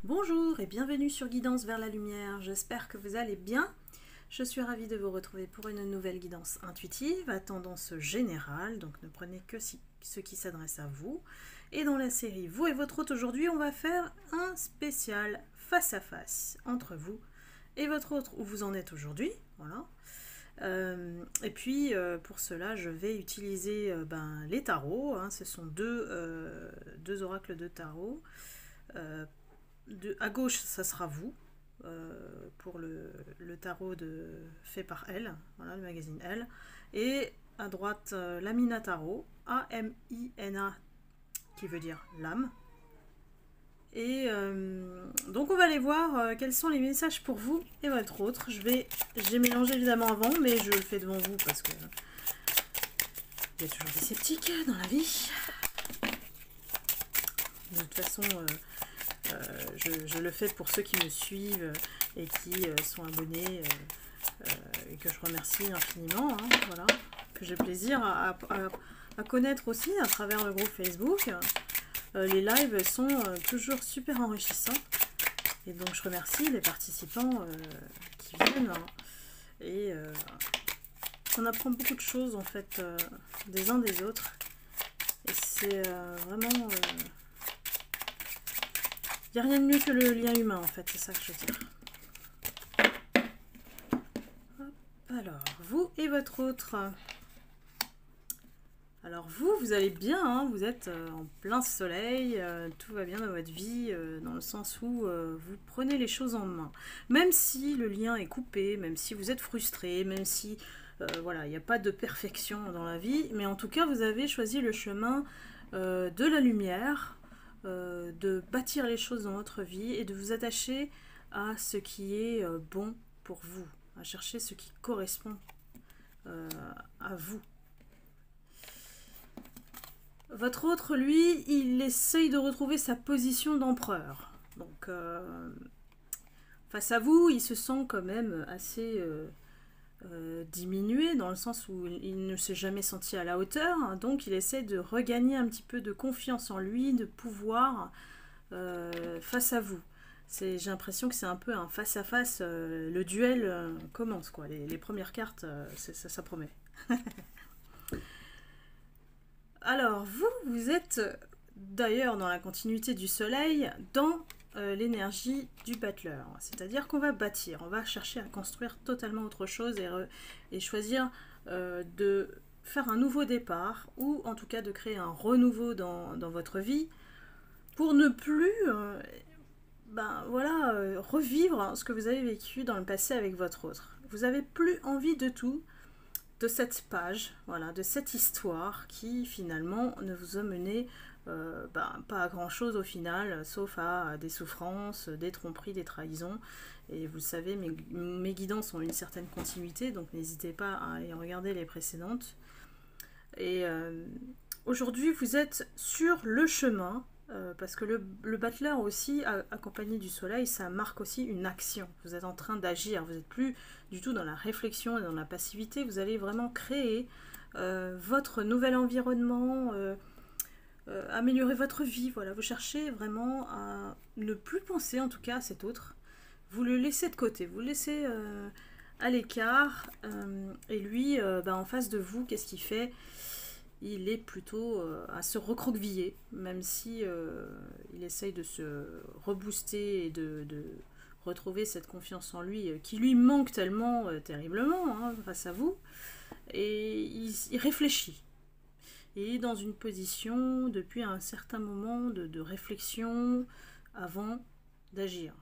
Bonjour et bienvenue sur Guidance vers la lumière, j'espère que vous allez bien. Je suis ravie de vous retrouver pour une nouvelle guidance intuitive à tendance générale, donc ne prenez que ce qui s'adresse à vous. Et dans la série Vous et votre hôte, aujourd'hui on va faire un spécial face à face entre vous et votre hôte, où vous en êtes aujourd'hui. Voilà. Et puis pour cela je vais utiliser les tarots, hein. Ce sont deux oracles de tarot. À gauche, ça sera vous, pour le tarot fait par Elle, voilà, le magazine Elle. Et à droite, Lamina Tarot, A-M-I-N-A, qui veut dire l'âme. Et donc on va aller voir quels sont les messages pour vous et votre autre. J'ai mélangé évidemment avant, mais je le fais devant vous parce que il y a toujours des sceptiques dans la vie. De toute façon, je le fais pour ceux qui me suivent et qui sont abonnés et que je remercie infiniment, hein, voilà, que j'ai plaisir à connaître aussi à travers le groupe Facebook. Les lives sont toujours super enrichissants et donc je remercie les participants qui viennent, hein, et on apprend beaucoup de choses en fait des uns des autres et c'est vraiment... Il n'y a rien de mieux que le lien humain, en fait, c'est ça que je veux dire. Hop, alors, vous et votre autre. Alors vous allez bien, hein, vous êtes en plein soleil, tout va bien dans votre vie, dans le sens où vous prenez les choses en main. Même si le lien est coupé, même si vous êtes frustré, même si voilà, il n'y a pas de perfection dans la vie, mais en tout cas, vous avez choisi le chemin de la lumière, de bâtir les choses dans votre vie et de vous attacher à ce qui est bon pour vous, à chercher ce qui correspond à vous. Votre autre, lui, il essaye de retrouver sa position d'empereur. Donc, face à vous, il se sent quand même assez diminué, dans le sens où il ne s'est jamais senti à la hauteur, hein, donc il essaie de regagner un petit peu de confiance en lui, de pouvoir face à vous. J'ai l'impression que c'est un peu un face à face, le duel commence, quoi. Les premières cartes, ça promet. Alors vous êtes d'ailleurs dans la continuité du soleil, dans l'énergie du battleur. C'est-à-dire qu'on va bâtir, on va chercher à construire totalement autre chose et choisir de faire un nouveau départ, ou en tout cas de créer un renouveau dans votre vie, pour ne plus revivre ce que vous avez vécu dans le passé avec votre autre. Vous n'avez plus envie de tout, de cette page, voilà, de cette histoire qui finalement ne vous a mené pas à grand chose au final, sauf à des souffrances, des tromperies, des trahisons. Et vous le savez, mes guidances ont une certaine continuité, donc n'hésitez pas à aller regarder les précédentes. Et aujourd'hui, vous êtes sur le chemin, parce que le battleur aussi, accompagné du soleil, ça marque aussi une action. Vous êtes en train d'agir, vous n'êtes plus du tout dans la réflexion et dans la passivité, vous allez vraiment créer votre nouvel environnement, améliorer votre vie. Voilà, vous cherchez vraiment à ne plus penser en tout cas à cet autre. Vous le laissez de côté, vous le laissez à l'écart, et lui, en face de vous, qu'est-ce qu'il fait ? Il est plutôt à se recroqueviller, même si il essaye de se rebooster et de retrouver cette confiance en lui qui lui manque tellement terriblement, hein, face à vous. Et il réfléchit. Il est dans une position depuis un certain moment de réflexion avant d'agir.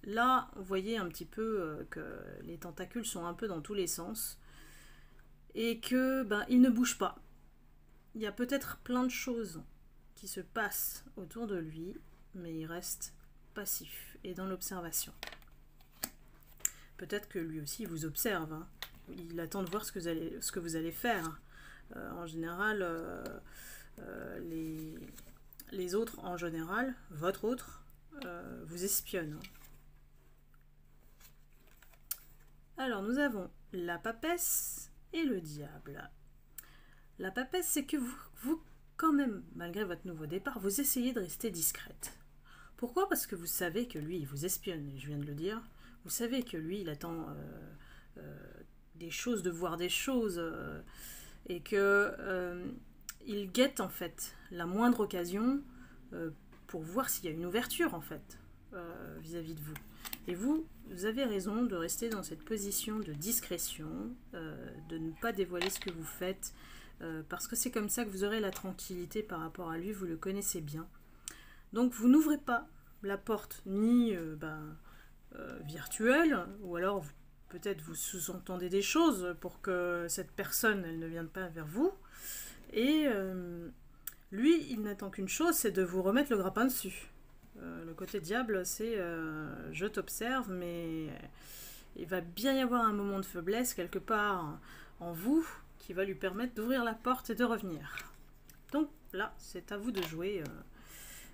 Là, vous voyez un petit peu que les tentacules sont un peu dans tous les sens et que il ne bouge pas. Il y a peut-être plein de choses qui se passent autour de lui, mais il reste passif et dans l'observation. Peut-être que lui aussi vous observe, hein. Il attend de voir ce que vous allez faire. En général, les autres, en général, votre autre, vous espionne. Alors, nous avons la papesse et le diable. La papesse, c'est que vous, quand même, malgré votre nouveau départ, vous essayez de rester discrète. Pourquoi? Parce que vous savez que lui, il vous espionne, je viens de le dire. Vous savez que lui, il attend des choses, de voir des choses, et que il guette en fait la moindre occasion pour voir s'il y a une ouverture en fait vis-à-vis de vous. Et vous avez raison de rester dans cette position de discrétion, de ne pas dévoiler ce que vous faites, parce que c'est comme ça que vous aurez la tranquillité par rapport à lui, vous le connaissez bien. Donc vous n'ouvrez pas la porte ni virtuelle, ou alors peut-être vous sous-entendez des choses pour que cette personne elle ne vienne pas vers vous. Et lui, il n'attend qu'une chose, c'est de vous remettre le grappin dessus. Le côté diable, c'est je t'observe, mais il va bien y avoir un moment de faiblesse quelque part en vous qui va lui permettre d'ouvrir la porte et de revenir. Donc là, c'est à vous de jouer,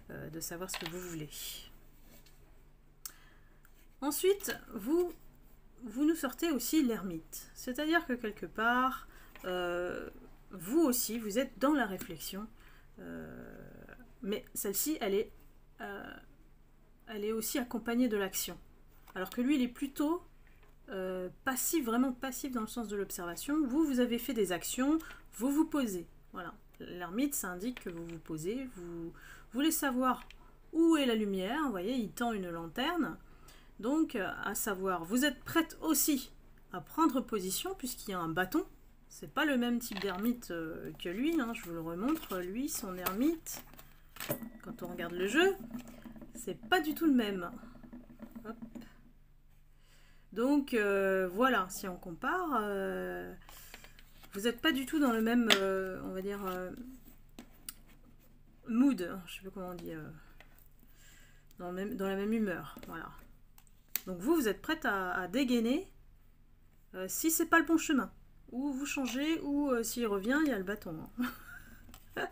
de savoir ce que vous voulez. Ensuite, vous nous sortez aussi l'ermite. C'est-à-dire que quelque part, vous aussi, vous êtes dans la réflexion, mais celle-ci, elle est aussi accompagnée de l'action. Alors que lui, il est plutôt passif, vraiment passif dans le sens de l'observation. Vous avez fait des actions, vous vous posez. Voilà. L'ermite, ça indique que vous vous posez, vous voulez savoir où est la lumière. Vous voyez, il tend une lanterne. Donc, à savoir, vous êtes prête aussi à prendre position puisqu'il y a un bâton. C'est pas le même type d'ermite que lui, hein, je vous le remontre. Lui, son ermite, quand on regarde le jeu, c'est pas du tout le même. Hop. Donc, voilà, si on compare, vous n'êtes pas du tout dans le même, on va dire, mood, je sais pas comment on dit, dans la même humeur, voilà. Donc vous êtes prête à dégainer si c'est pas le bon chemin. Ou vous changez, ou s'il revient, il y a le bâton. Hein.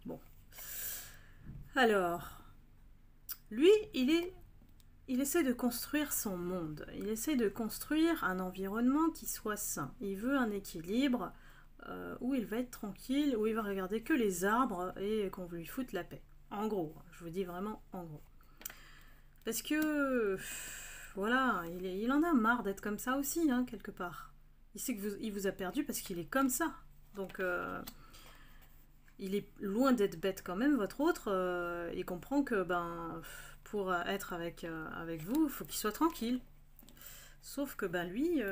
Bon. Alors, lui, il essaie de construire son monde. Il essaie de construire un environnement qui soit sain. Il veut un équilibre où il va être tranquille, où il va regarder que les arbres et qu'on lui foute la paix. En gros, je vous dis vraiment en gros. Parce que... Voilà, il en a marre d'être comme ça aussi, hein, quelque part. Il sait qu'il vous a perdu parce qu'il est comme ça. Donc, il est loin d'être bête quand même, votre autre. Il comprend que pour être avec vous, il faut qu'il soit tranquille. Sauf que lui,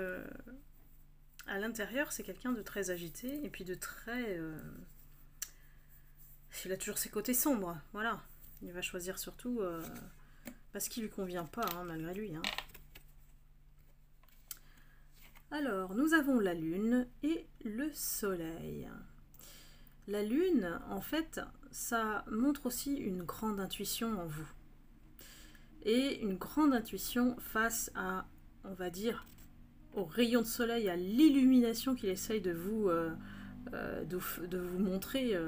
à l'intérieur, c'est quelqu'un de très agité et puis de très... il a toujours ses côtés sombres, voilà. Il va choisir surtout... parce qu'il lui convient pas, hein, malgré lui. Hein. Alors, nous avons la lune et le soleil. La lune, en fait, ça montre aussi une grande intuition en vous. Et une grande intuition face à, on va dire, aux rayons de soleil, à l'illumination qu'il essaye de vous montrer...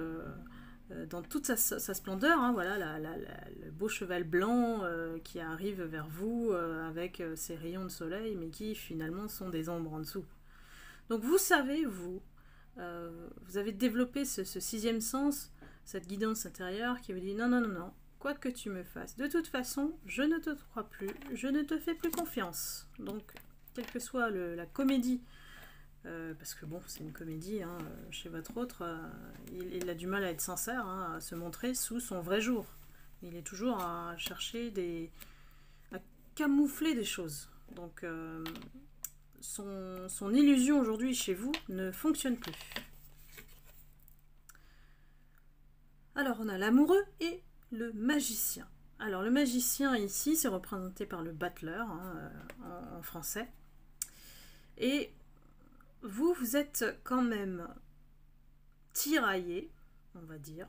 dans toute sa splendeur, hein, voilà, le beau cheval blanc qui arrive vers vous avec ses rayons de soleil, mais qui finalement sont des ombres en dessous. Donc vous savez, vous avez développé ce sixième sens, cette guidance intérieure qui vous dit non, non, non, non, quoi que tu me fasses, de toute façon, je ne te crois plus, je ne te fais plus confiance. Donc, quelle que soit la comédie, parce que bon, c'est une comédie, hein, chez votre autre, il a du mal à être sincère, hein, à se montrer sous son vrai jour. Il est toujours à chercher à camoufler des choses. Donc, son illusion aujourd'hui chez vous ne fonctionne plus. Alors, on a l'amoureux et le magicien. Alors, le magicien ici, c'est représenté par le battleur, hein, en français. Et vous êtes quand même tiraillé, on va dire.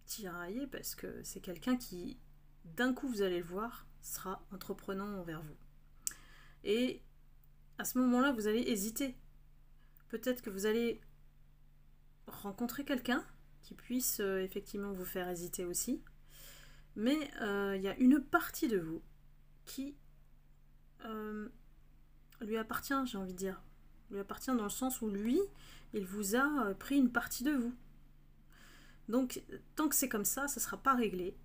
Tiraillé parce que c'est quelqu'un qui, d'un coup, vous allez le voir, sera entreprenant envers vous. Et à ce moment-là, vous allez hésiter. Peut-être que vous allez rencontrer quelqu'un qui puisse effectivement vous faire hésiter aussi. Mais il y a une partie de vous qui lui appartient, j'ai envie de dire. Lui appartient dans le sens où lui, il vous a pris une partie de vous. Donc, tant que c'est comme ça ne sera pas réglé.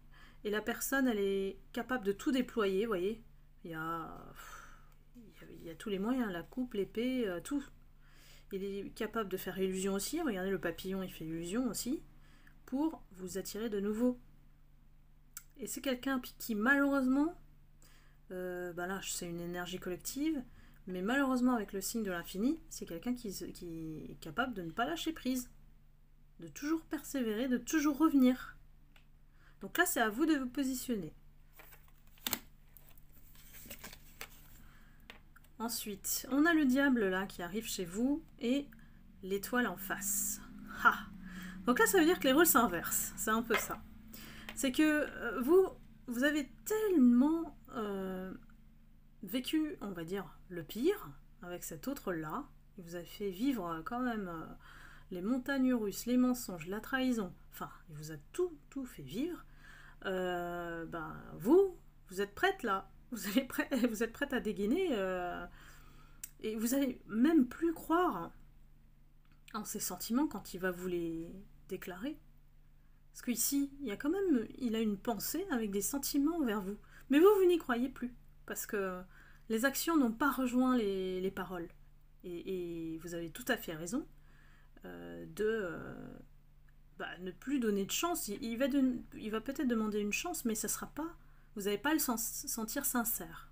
et la personne, elle est capable de tout déployer, vous voyez. Il y a tous les moyens, la coupe, l'épée, tout. Il est capable de faire illusion aussi, regardez le papillon, il fait illusion aussi, pour vous attirer de nouveau. Et c'est quelqu'un qui malheureusement, là c'est une énergie collective, mais malheureusement avec le signe de l'infini, c'est quelqu'un qui est capable de ne pas lâcher prise, de toujours persévérer, de toujours revenir. Donc là c'est à vous de vous positionner. Ensuite, on a le diable là qui arrive chez vous et l'étoile en face. Ha! Donc là ça veut dire que les rôles s'inversent, c'est un peu ça. C'est que vous avez tellement vécu, on va dire, le pire avec cet autre-là. Il vous a fait vivre quand même les montagnes russes, les mensonges, la trahison. Enfin, il vous a tout fait vivre. Vous êtes prête là. Vous êtes prête à dégainer. Et vous allez même plus croire en ses sentiments quand il va vous les déclarer. Parce qu'ici, il a une pensée avec des sentiments envers vous. Mais vous n'y croyez plus. Parce que les actions n'ont pas rejoint les paroles. Et vous avez tout à fait raison ne plus donner de chance. Il va peut-être demander une chance, mais ça sera pas. Vous n'allez pas le sentir sincère.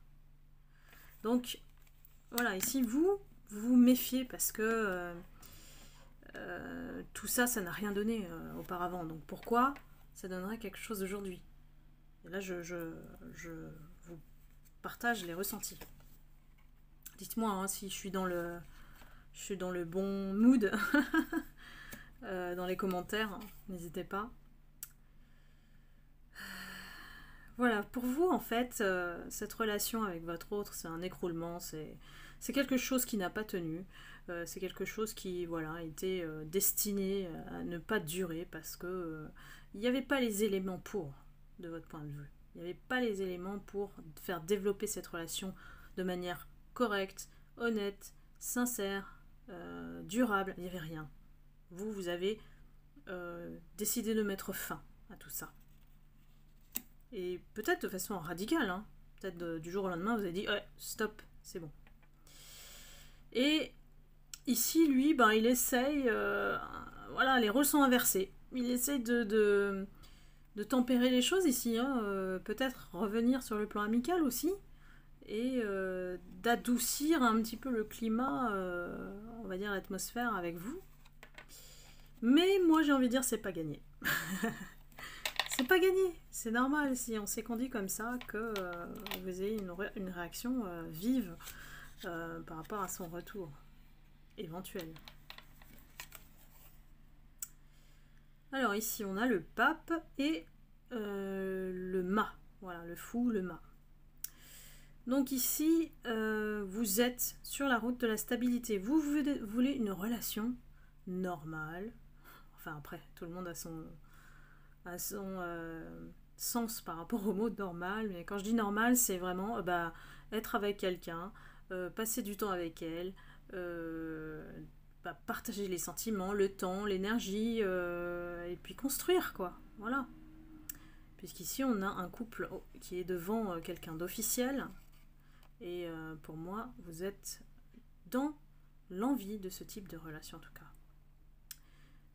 Donc, voilà, ici, vous vous méfiez parce que tout ça, ça n'a rien donné auparavant. Donc pourquoi ça donnerait quelque chose aujourd'hui? Et là, je vous partage les ressentis. Dites-moi si je suis dans le bon mood dans les commentaires. N'hésitez pas. Voilà, pour vous, en fait, cette relation avec votre autre, c'est un écroulement, c'est quelque chose qui n'a pas tenu, c'est quelque chose qui, voilà, était destiné à ne pas durer parce que il n'y avait pas les éléments pour, de votre point de vue. Il n'y avait pas les éléments pour faire développer cette relation de manière correcte, honnête, sincère, durable. Il n'y avait rien. Vous avez décidé de mettre fin à tout ça. Et peut-être de façon radicale, hein. Peut-être du jour au lendemain, vous avez dit ouais, stop, c'est bon. Et ici, lui, il essaye, voilà, les rôles sont inversés. Il essaye de tempérer les choses ici, hein. Peut-être revenir sur le plan amical aussi, et d'adoucir un petit peu le climat, on va dire l'atmosphère avec vous. Mais moi, j'ai envie de dire, c'est pas gagné. C'est pas gagné, c'est normal si on s'est conduit comme ça que vous ayez une réaction vive par rapport à son retour éventuel. Alors ici on a le pape et le mât, voilà, le fou, le mât. Donc ici vous êtes sur la route de la stabilité, vous voulez une relation normale, enfin après tout le monde a son sens par rapport au mot normal, mais quand je dis normal, c'est vraiment être avec quelqu'un, passer du temps avec elle, partager les sentiments, le temps, l'énergie, et puis construire, quoi. Voilà. Puisqu'ici, on a un couple qui est devant quelqu'un d'officiel, et pour moi, vous êtes dans l'envie de ce type de relation, en tout cas.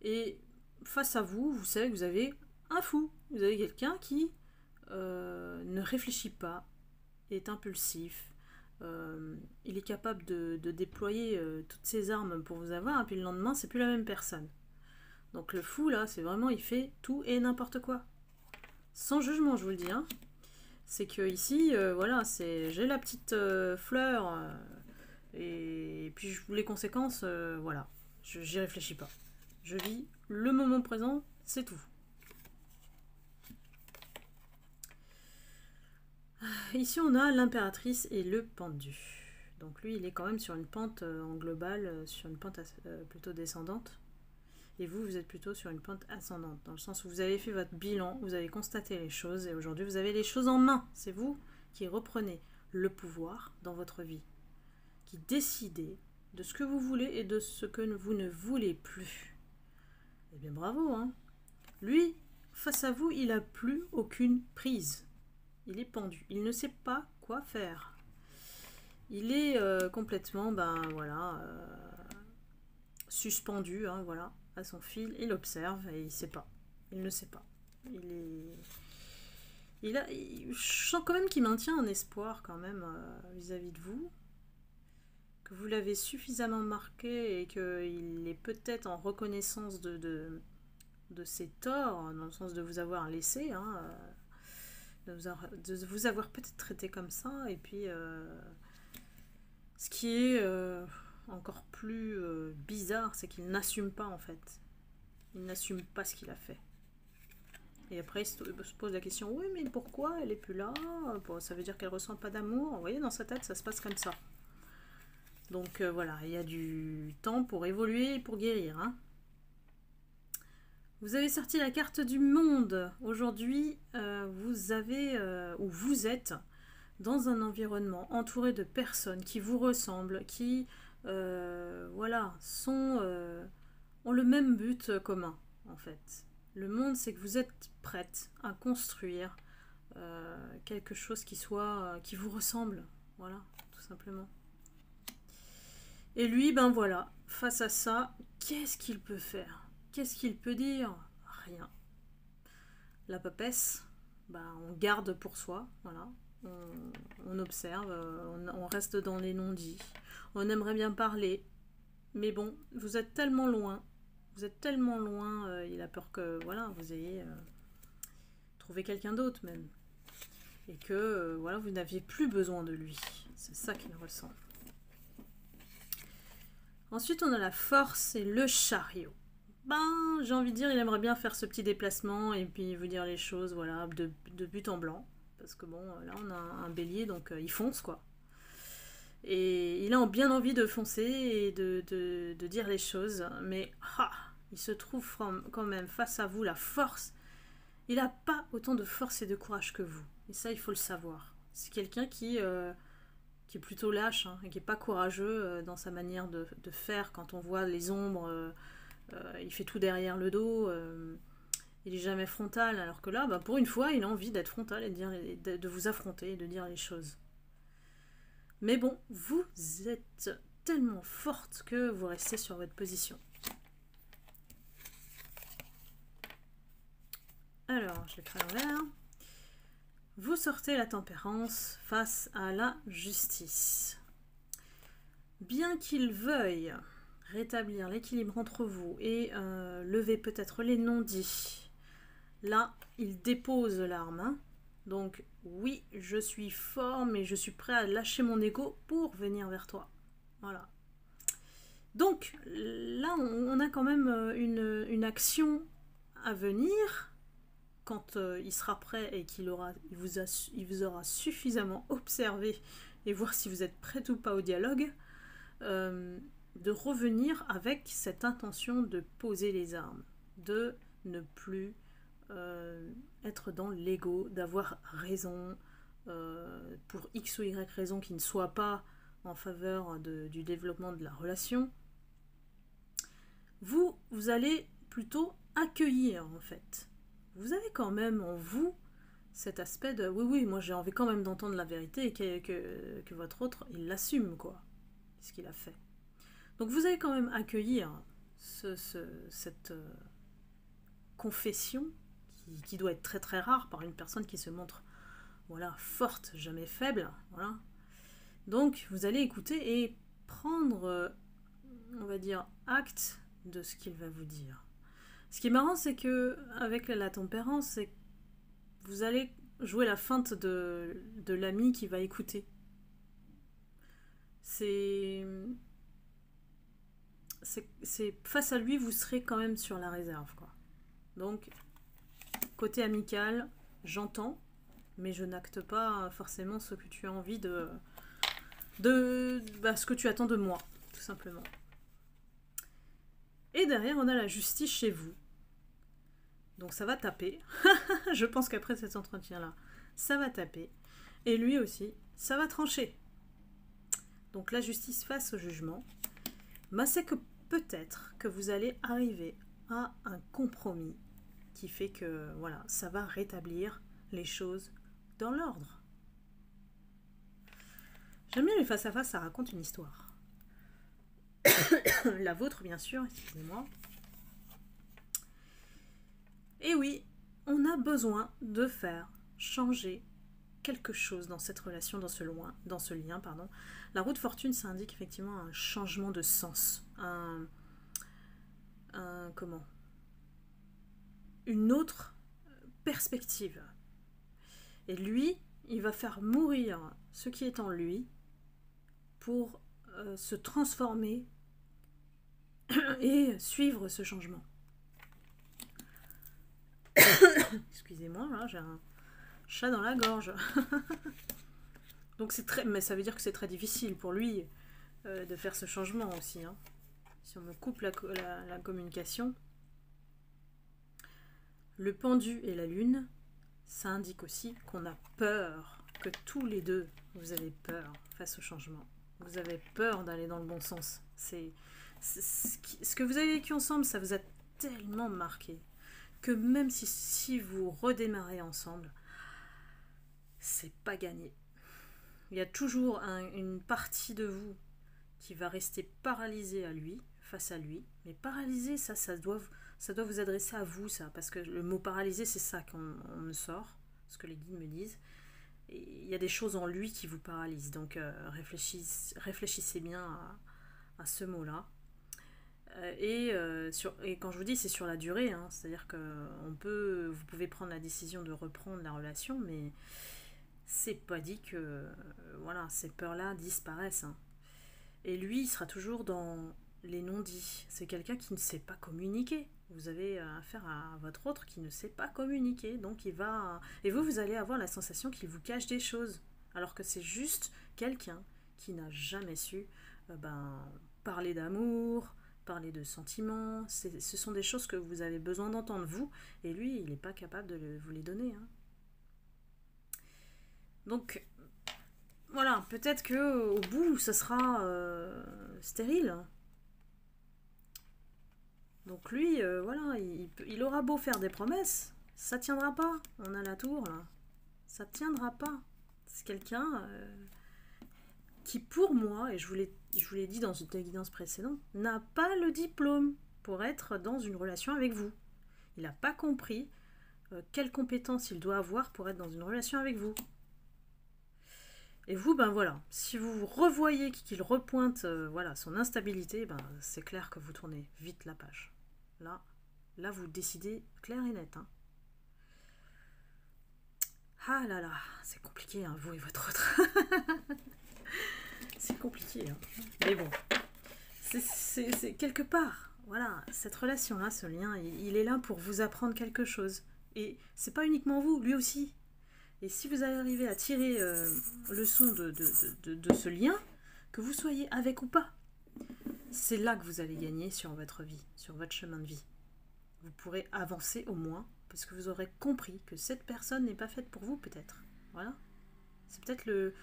Et face à vous, vous savez que vous avez un fou. Vous avez quelqu'un qui ne réfléchit pas, est impulsif, il est capable de déployer toutes ses armes pour vous avoir, et puis le lendemain, c'est plus la même personne. Donc le fou, là, c'est vraiment, il fait tout et n'importe quoi. Sans jugement, je vous le dis. Hein. C'est que ici, voilà, j'ai la petite fleur, et puis les conséquences, voilà, j'y réfléchis pas. Je vis le moment présent, c'est tout. Ici, on a l'impératrice et le pendu. Donc lui, il est quand même sur une pente en global, sur une pente plutôt descendante. Et vous êtes plutôt sur une pente ascendante, dans le sens où vous avez fait votre bilan, vous avez constaté les choses, et aujourd'hui, vous avez les choses en main. C'est vous qui reprenez le pouvoir dans votre vie, qui décidez de ce que vous voulez et de ce que vous ne voulez plus. Eh bien, bravo, hein. Lui, face à vous, il n'a plus aucune prise. Il est pendu. Il ne sait pas quoi faire. Il est complètement, ben voilà, suspendu, hein, voilà, à son fil. Il observe et il sait pas. Il ne sait pas. Je sens quand même qu'il maintient un espoir quand même vis-à-vis de vous. Que vous l'avez suffisamment marqué et qu'il est peut-être en reconnaissance de ses torts, dans le sens de vous avoir laissé, hein, de vous avoir peut-être traité comme ça, et puis ce qui est encore plus bizarre, c'est qu'il n'assume pas en fait. Il n'assume pas ce qu'il a fait. Et après, il se pose la question, oui, mais pourquoi elle est plus là? Bon, ça veut dire qu'elle ressent pas d'amour. Vous voyez, dans sa tête, ça se passe comme ça. Donc voilà, il y a du temps pour évoluer et pour guérir, hein. Vous avez sorti la carte du monde. Aujourd'hui, vous êtes dans un environnement entouré de personnes qui vous ressemblent, qui voilà, ont le même but commun, en fait. Le monde, c'est que vous êtes prête à construire quelque chose qui vous ressemble. Voilà, tout simplement. Et lui, ben voilà, face à ça, qu'est-ce qu'il peut faire? Qu'est-ce qu'il peut dire? Rien. La papesse, ben, on garde pour soi, voilà. On observe, on reste dans les non-dits. On aimerait bien parler, mais bon, vous êtes tellement loin. Vous êtes tellement loin, il a peur que voilà, vous ayez trouvé quelqu'un d'autre même. Et que voilà, vous n'aviez plus besoin de lui. C'est ça qu'il ressent. Ensuite, on a la force et le chariot. Ben, j'ai envie de dire, il aimerait bien faire ce petit déplacement et puis vous dire les choses, voilà, de but en blanc. Parce que bon, là, on a un bélier, donc il fonce, quoi. Et il a bien envie de foncer et de dire les choses, mais il se trouve quand même face à vous la force. Il n'a pas autant de force et de courage que vous. Et ça, il faut le savoir. C'est quelqu'un qui est plutôt lâche, hein, et qui n'est pas courageux dans sa manière de faire. Quand on voit les ombres, il fait tout derrière le dos, il n'est jamais frontal. Alors que là, bah, pour une fois, il a envie d'être frontal et de vous affronter et de dire les choses. Mais bon, vous êtes tellement forte que vous restez sur votre position. Alors, je l'écris en vert. Vous sortez la tempérance face à la justice. Bien qu'il veuille rétablir l'équilibre entre vous et lever peut-être les non-dits, là, il dépose l'arme. Hein. Donc, oui, je suis fort, mais je suis prêt à lâcher mon ego pour venir vers toi. Voilà. Donc, là, on a quand même une action à venir quand il sera prêt et qu'il vous aura suffisamment observé et voir si vous êtes prêt ou pas au dialogue, de revenir avec cette intention de poser les armes, de ne plus être dans l'ego, d'avoir raison pour X ou Y raison qui ne soit pas en faveur du développement de la relation. Vous allez plutôt accueillir en fait. Vous avez quand même en vous cet aspect de oui, moi j'ai envie quand même d'entendre la vérité et que votre autre, il l'assume, quoi, ce qu'il a fait. Donc vous allez quand même accueillir cette confession qui doit être très très rare par une personne qui se montre voilà, forte, jamais faible. Voilà. Donc vous allez écouter et prendre, on va dire, acte de ce qu'il va vous dire. Ce qui est marrant, c'est que avec la tempérance, c'est que vous allez jouer la feinte de l'ami qui va écouter. C'est face à lui, vous serez quand même sur la réserve, quoi. Donc, côté amical, j'entends, mais je n'acte pas forcément ce que tu as envie ce que tu attends de moi, tout simplement. Et derrière, on a la justice chez vous. Donc ça va taper. Je pense qu'après cet entretien-là, ça va taper. Et lui aussi, ça va trancher. Donc la justice face au jugement. C'est que peut-être que vous allez arriver à un compromis qui fait que voilà, ça va rétablir les choses dans l'ordre. J'aime bien les face-à-face, ça raconte une histoire. La vôtre, bien sûr, excusez-moi. Et oui, on a besoin de faire changer quelque chose dans cette relation, dans ce lien, pardon. La roue de fortune, ça indique effectivement un changement de sens, une autre perspective. Et lui, il va faire mourir ce qui est en lui pour se transformer et suivre ce changement. Excusez-moi, là, j'ai un chat dans la gorge. Donc mais ça veut dire que c'est très difficile pour lui de faire ce changement aussi. Hein. Si on me coupe la communication, le pendu et la lune, ça indique aussi qu'on a peur, que tous les deux, vous avez peur face au changement. Vous avez peur d'aller dans le bon sens. Ce que vous avez vécu ensemble, ça vous a tellement marqué que même si vous redémarrez ensemble, c'est pas gagné. Il y a toujours une partie de vous qui va rester paralysée face à lui. Mais paralysée, ça doit vous adresser à vous, ça. Parce que le mot paralysé, c'est ça qu'on me sort, ce que les guides me disent. Et il y a des choses en lui qui vous paralysent. Donc réfléchissez bien à ce mot-là. Et quand je vous dis c'est sur la durée, hein, c'est-à-dire que vous pouvez prendre la décision de reprendre la relation, mais c'est pas dit que voilà, ces peurs-là disparaissent. Hein. Et lui, il sera toujours dans les non-dits. C'est quelqu'un qui ne sait pas communiquer. Vous avez affaire à votre autre qui ne sait pas communiquer, donc il va... Et vous allez avoir la sensation qu'il vous cache des choses, alors que c'est juste quelqu'un qui n'a jamais su parler d'amour, parler de sentiments. Ce sont des choses que vous avez besoin d'entendre, vous, et lui, il n'est pas capable de vous les donner. Hein. Donc, voilà, peut-être qu'au bout, ça sera stérile. Donc lui, voilà, il aura beau faire des promesses, ça tiendra pas. On a la tour, là. Ça tiendra pas. C'est quelqu'un qui, pour moi, et je vous l'ai dit dans une guidance précédente, n'a pas le diplôme pour être dans une relation avec vous. Il n'a pas compris quelles compétences il doit avoir pour être dans une relation avec vous. Et vous, ben voilà, si vous revoyez qu'il repointe voilà, son instabilité, ben, c'est clair que vous tournez vite la page. Là vous décidez clair et net. Hein. Ah là là, c'est compliqué, hein, vous et votre autre. C'est compliqué. Hein. Mais bon, c'est quelque part. Voilà, cette relation-là, ce lien, il est là pour vous apprendre quelque chose. Et c'est pas uniquement vous, lui aussi. Et si vous arrivez à tirer leçon de ce lien, que vous soyez avec ou pas, c'est là que vous allez gagner sur votre vie, sur votre chemin de vie. Vous pourrez avancer au moins, parce que vous aurez compris que cette personne n'est pas faite pour vous, peut-être. Voilà. C'est peut-être le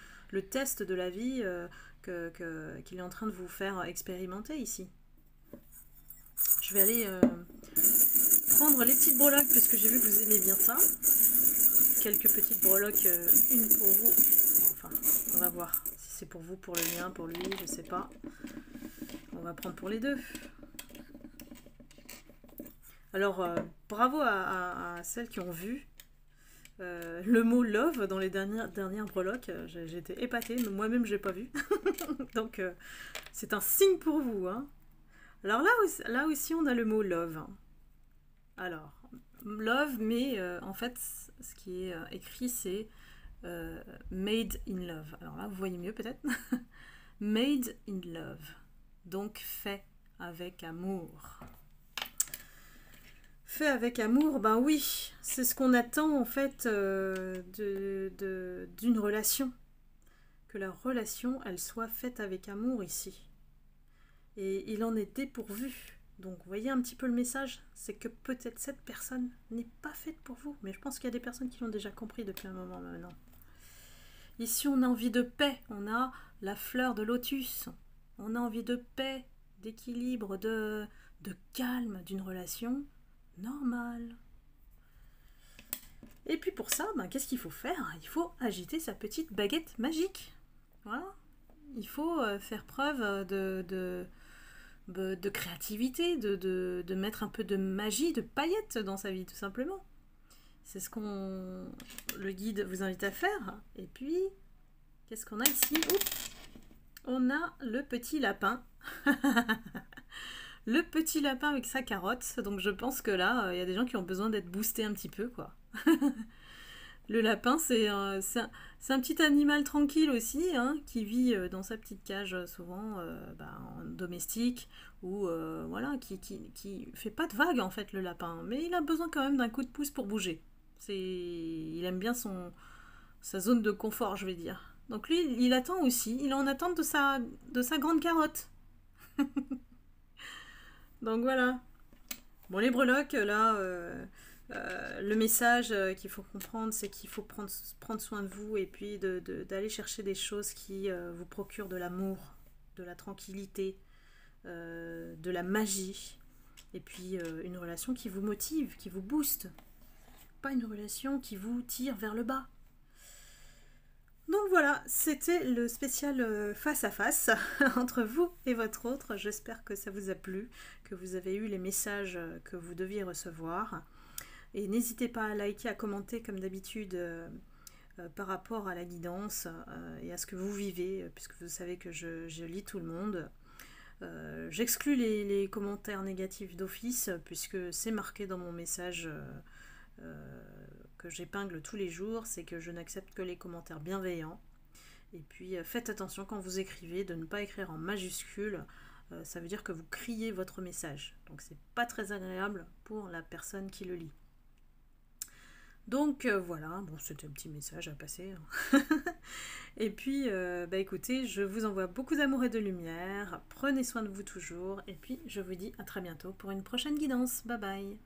test de la vie qu'il est en train de vous faire expérimenter ici. Je vais aller prendre les petites breloques, puisque j'ai vu que vous aimez bien ça. Quelques petites breloques, une pour vous. Enfin, on va voir si c'est pour vous, pour le mien, pour lui, je sais pas. On va prendre pour les deux. Alors, bravo à celles qui ont vu le mot love dans les dernières breloques. J'étais épatée, mais moi-même je l'ai pas vu. Donc, c'est un signe pour vous. Hein. Alors là aussi, on a le mot love. Alors, love, mais en fait, ce qui est écrit, c'est made in love. Alors là, vous voyez mieux peut-être. Made in love. Donc, fait avec amour. Fait avec amour, ben oui, c'est ce qu'on attend en fait d'une relation. Que la relation, elle soit faite avec amour ici. Et il en est dépourvu. Donc, vous voyez un petit peu le message, c'est que peut-être cette personne n'est pas faite pour vous. Mais je pense qu'il y a des personnes qui l'ont déjà compris depuis un moment maintenant. Ici, on a envie de paix. On a la fleur de lotus. On a envie de paix, d'équilibre, de calme d'une relation normale. Et puis pour ça, ben, qu'est-ce qu'il faut faire? Il faut agiter sa petite baguette magique. Voilà. Il faut faire preuve de créativité, de mettre un peu de magie, de paillettes dans sa vie, tout simplement. C'est ce qu'on le guide vous invite à faire. Et puis, qu'est-ce qu'on a ici? Oups, on a le petit lapin. Le petit lapin avec sa carotte. Donc je pense que là, il y a des gens qui ont besoin d'être boostés un petit peu, quoi. Le lapin, c'est un petit animal tranquille aussi, hein, qui vit dans sa petite cage souvent en domestique, ou voilà, qui fait pas de vagues en fait, le lapin. Mais il a besoin quand même d'un coup de pouce pour bouger. Il aime bien sa zone de confort, je vais dire. Donc lui, il attend aussi, il est en attente de sa grande carotte. Donc voilà. Bon, les breloques, là, le message qu'il faut comprendre, c'est qu'il faut prendre soin de vous et puis d'aller chercher des choses qui vous procurent de l'amour, de la tranquillité, de la magie, et puis une relation qui vous motive, qui vous booste. Pas une relation qui vous tire vers le bas. Donc voilà, c'était le spécial face à face entre vous et votre autre. J'espère que ça vous a plu, que vous avez eu les messages que vous deviez recevoir. Et n'hésitez pas à liker, à commenter comme d'habitude par rapport à la guidance et à ce que vous vivez, puisque vous savez que je lis tout le monde. J'exclus les commentaires négatifs d'office, puisque c'est marqué dans mon message que j'épingle tous les jours, c'est que je n'accepte que les commentaires bienveillants. Et puis faites attention quand vous écrivez de ne pas écrire en majuscule, ça veut dire que vous criez votre message. Donc c'est pas très agréable pour la personne qui le lit. Donc voilà, bon, c'était un petit message à passer. Et puis écoutez, je vous envoie beaucoup d'amour et de lumière, prenez soin de vous toujours, et puis je vous dis à très bientôt pour une prochaine guidance. Bye bye.